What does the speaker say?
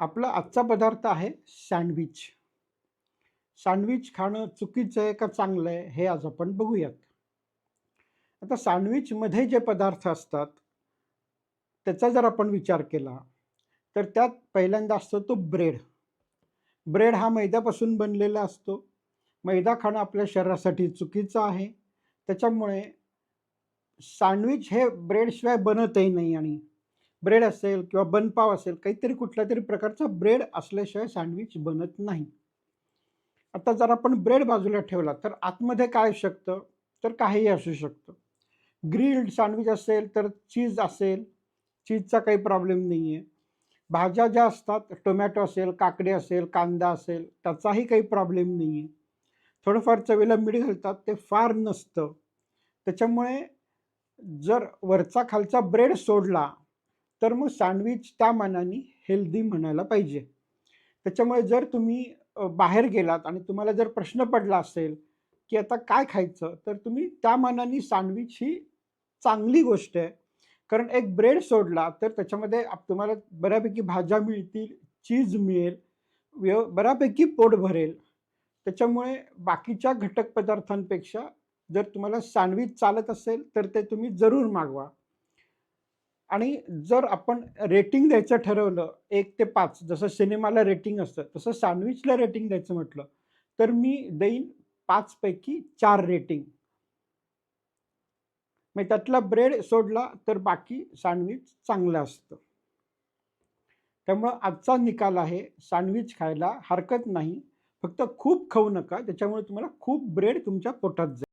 आपला आजचा पदार्थ आहे सँडविच. सँडविच खाणं चुकीचं आहे का चांगलं आहे हे आज आपण बघूयात. आता सँडविचमध्ये जे पदार्थ असतात, त्याचा जर आपण विचार केला, तर त्यात पहिल्यांदा असतो तो ब्रेड. ब्रेड हा मैद्यापासून बनलेला असतो. मैदा खाणं आपल्या शरीरासाठी चुकीचं आहे. त्याच्यामुळे सँडविच हे ब्रेडशिवाय बनतही नाही आणि ब्रेड असेल किंवा बनपाव असेल, काहीतरी कुठल्यातरी प्रकारचा ब्रेड असल्याशिवाय सँडविच बनत नाही. आता जर आपण ब्रेड बाजूला ठेवला, तर आतमध्ये काय असू शकतं? तर काहीही असू शकतं. ग्रिल्ड सँडविच असेल, तर चीज असेल, चीजचा काही प्रॉब्लेम नाही आहे. भाज्या ज्या असतात, टोमॅटो असेल, काकडी असेल, कांदा असेल, त्याचाही काही प्रॉब्लेम नाही आहे. थोडंफार चवीला मीठ घालतात, ते फार नसतं. त्याच्यामुळे जर वरचा खालचा ब्रेड सोडला, तर मग सँडविच त्या मानाने हेल्दी म्हणायला पाहिजे. त्याच्यामुळे जर तुम्ही बाहेर गेलात आणि तुम्हाला जर प्रश्न पडला असेल, की आता काय खायचं? तर तुम्ही त्या मानाने सँडविच ही चांगली गोष्ट आहे. कारण एक ब्रेड सोडला तर त्याच्यामध्ये तुम्हाला बऱ्यापैकी भाज्या मिळतील, चीज मिळेल, बऱ्यापैकी पोट भरेल. त्याच्यामुळे बाकीच्या घटक पदार्थांपेक्षा जर तुम्हाला सँडविच चालत असेल, तर ते तुम्ही जरूर मागवा. आणि जर आपण रेटिंग द्यायचं ठरवलं 1 ते 5 जसं सिनेमाला रेटिंग असतं, तसं सँडविचला रेटिंग द्यायचं म्हटलं, तर मी देईन 5 पैकी 4 रेटिंग. मग त्यातला ब्रेड सोडला तर बाकी सँडविच चांगलं असतं. त्यामुळं आजचा निकाल आहे सँडविच खायला हरकत नाही. फक्त खूप खाऊ नका, त्याच्यामुळे तुम्हाला खूप ब्रेड तुमच्या पोटात जाईल.